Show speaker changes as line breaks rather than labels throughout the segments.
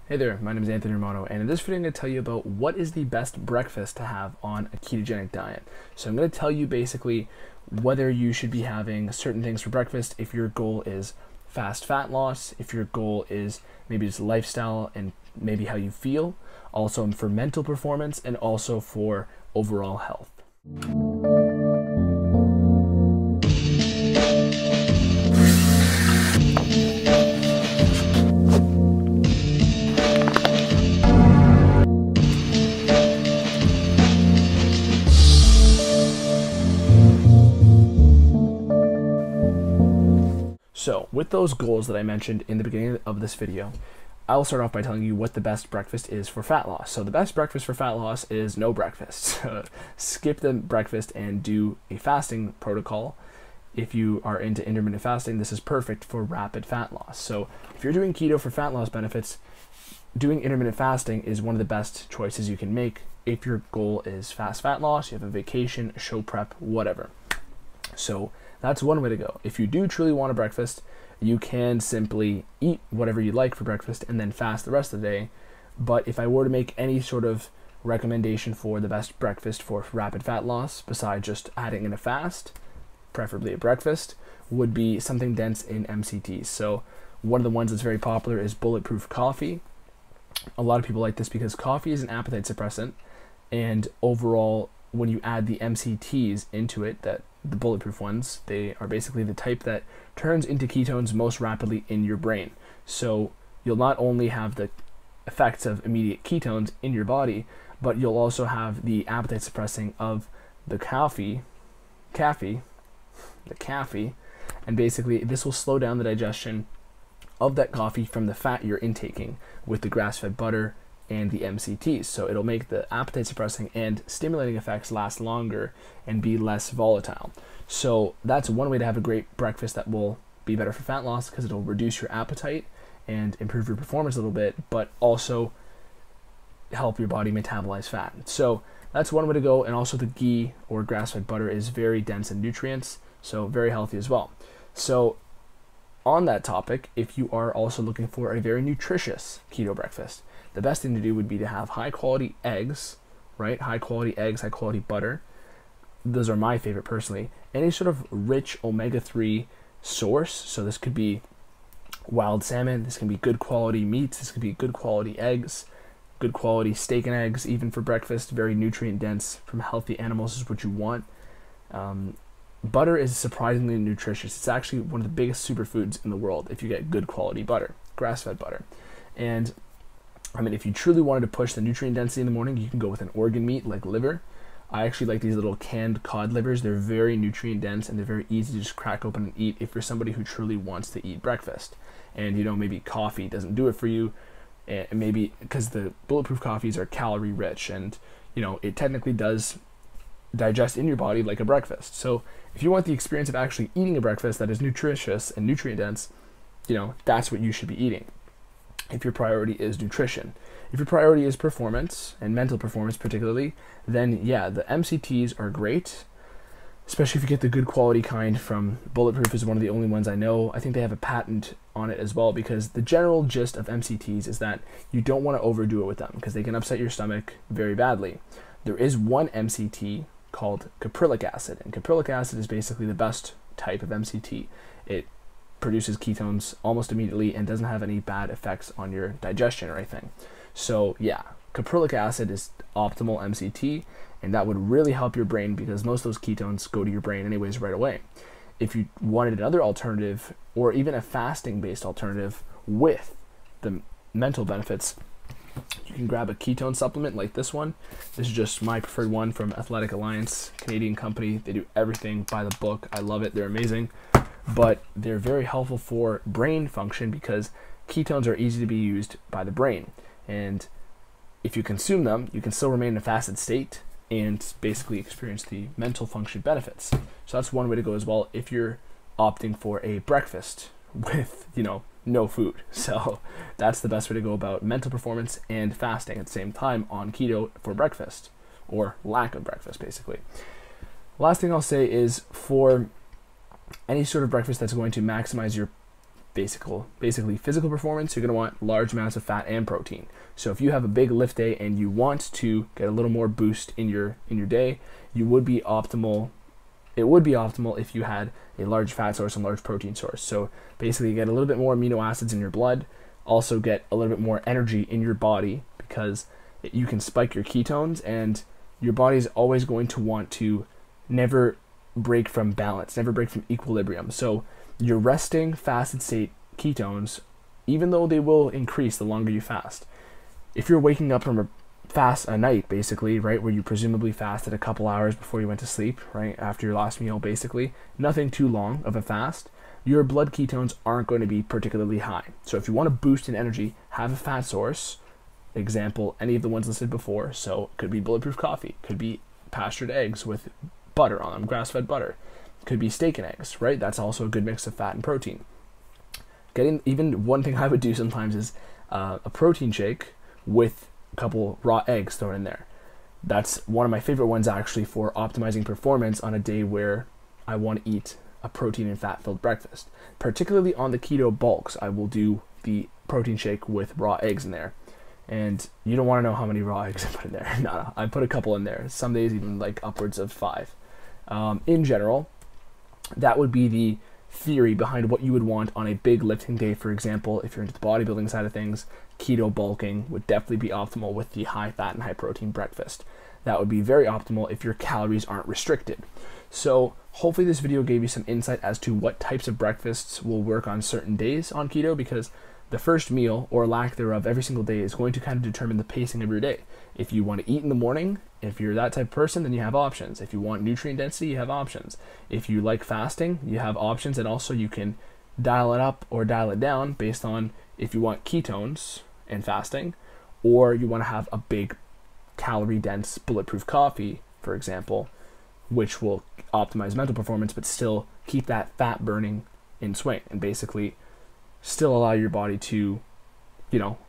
Hey there, my name is Anthony Romano, and in this video I'm going to tell you about what is the best breakfast to have on a ketogenic diet. So I'm going to tell you basically whether you should be having certain things for breakfast if your goal is fast fat loss, if your goal is maybe just lifestyle and maybe how you feel, also for mental performance, and also for overall health. So with those goals that I mentioned in the beginning of this video, I'll start off by telling you what the best breakfast is for fat loss. So the best breakfast for fat loss is no breakfast. Skip the breakfast and do a fasting protocol. If you are into intermittent fasting, this is perfect for rapid fat loss. So if you're doing keto for fat loss benefits, doing intermittent fasting is one of the best choices you can make if your goal is fast fat loss, you have a vacation, a show prep, whatever. So that's one way to go. If you do truly want a breakfast, you can simply eat whatever you like for breakfast and then fast the rest of the day. But if I were to make any sort of recommendation for the best breakfast for rapid fat loss, besides just adding in a fast, preferably a breakfast, would be something dense in MCTs. So one of the ones that's very popular is Bulletproof Coffee. A lot of people like this because coffee is an appetite suppressant, and overall, when you add the MCTs into it, the bulletproof ones, they are basically the type that turns into ketones most rapidly in your brain. So you'll not only have the effects of immediate ketones in your body, but you'll also have the appetite suppressing of the caffeine, and basically this will slow down the digestion of that coffee from the fat you're intaking with the grass-fed butter and the MCTs. So it'll make the appetite suppressing and stimulating effects last longer and be less volatile. So that's one way to have a great breakfast that will be better for fat loss, because it'll reduce your appetite and improve your performance a little bit, but also help your body metabolize fat. So that's one way to go. And also the ghee or grass-fed butter is very dense in nutrients, so very healthy as well. So on that topic, if you are also looking for a very nutritious keto breakfast, the best thing to do would be to have high quality eggs, right? High quality eggs, high quality butter. Those are my favorite personally. Any sort of rich omega-3 source. So this could be wild salmon, this can be good quality meats, this could be good quality eggs, good quality steak and eggs, even for breakfast, very nutrient dense from healthy animals is what you want. Butter is surprisingly nutritious. It's actually one of the biggest superfoods in the world if you get good quality butter, grass-fed butter. And I mean, if you truly wanted to push the nutrient density in the morning, you can go with an organ meat like liver. I actually like these little canned cod livers. They're very nutrient dense and they're very easy to just crack open and eat if you're somebody who truly wants to eat breakfast. And you know, maybe coffee doesn't do it for you, and maybe because the bulletproof coffees are calorie rich, and you know, it technically does digest in your body like a breakfast. So if you want the experience of actually eating a breakfast that is nutritious and nutrient dense, you know, that's what you should be eating if your priority is nutrition. If your priority is performance and mental performance particularly, then yeah, the MCTs are great, especially if you get the good quality kind from Bulletproof. Is one of the only ones I know. I think they have a patent on it as well, because the general gist of MCTs is that you don't want to overdo it with them because they can upset your stomach very badly. There is one MCT called caprylic acid, and caprylic acid is basically the best type of MCT. It produces ketones almost immediately and doesn't have any bad effects on your digestion or anything. So yeah, caprylic acid is optimal MCT, and that would really help your brain because most of those ketones go to your brain anyways right away. If you wanted another alternative, or even a fasting based alternative with the mental benefits, you can grab a ketone supplement like this one. This is just my preferred one from Athletic Alliance, Canadian company. They do everything by the book. I love it. They're amazing. But they're very helpful for brain function because ketones are easy to be used by the brain. And if you consume them, you can still remain in a fasted state and basically experience the mental function benefits. So that's one way to go as well if you're opting for a breakfast with, you know, no food. So that's the best way to go about mental performance and fasting at the same time on keto for breakfast, or lack of breakfast basically. Last thing I'll say is, for any sort of breakfast that's going to maximize your basically physical performance, you're going to want large amounts of fat and protein. So if you have a big lift day and you want to get a little more boost in your day, it would be optimal if you had a large fat source and large protein source. So basically you get a little bit more amino acids in your blood, also get a little bit more energy in your body, because you can spike your ketones, and your body is always going to want to never break from balance, never break from equilibrium. So your resting fasted state ketones, even though they will increase the longer you fast, if you're waking up from a fast a night, basically, right, where you presumably fasted a couple hours before you went to sleep, right, after your last meal, basically, nothing too long of a fast, your blood ketones aren't going to be particularly high. So if you want to boost in energy, have a fat source, example, any of the ones listed before. So it could be Bulletproof Coffee, could be pastured eggs with butter on them, grass-fed butter, could be steak and eggs, right? That's also a good mix of fat and protein. Even one thing I would do sometimes is a protein shake with a couple raw eggs thrown in there. That's one of my favorite ones actually for optimizing performance on a day where I want to eat a protein and fat filled breakfast. Particularly on the keto bulks, I will do the protein shake with raw eggs in there. And you don't want to know how many raw eggs I put in there. No, I put a couple in there. Some days even like upwards of 5. In general, that would be the theory behind what you would want on a big lifting day. For example, if you're into the bodybuilding side of things, keto bulking would definitely be optimal with the high fat and high protein breakfast. That would be very optimal if your calories aren't restricted. So hopefully this video gave you some insight as to what types of breakfasts will work on certain days on keto, because the first meal, or lack thereof, every single day is going to kind of determine the pacing of your day. If you want to eat in the morning, if you're that type of person, then you have options. If you want nutrient density, you have options. If you like fasting, you have options, and also you can dial it up or dial it down based on if you want ketones and fasting, or you want to have a big calorie-dense Bulletproof Coffee, for example, which will optimize mental performance but still keep that fat burning in swing and basically still allow your body to,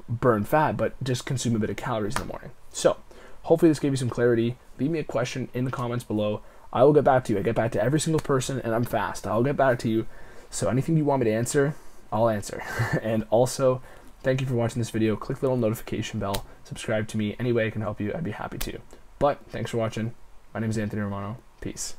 burn fat, but just consume a bit of calories in the morning. So hopefully this gave you some clarity. Leave me a question in the comments below. I will get back to you. I get back to every single person, and I'm fast. I'll get back to you. So anything you want me to answer, I'll answer. And also, thank you for watching this video. Click the little notification bell. Subscribe to me. Any way I can help you, I'd be happy to. But thanks for watching. My name is Anthony Romano. Peace.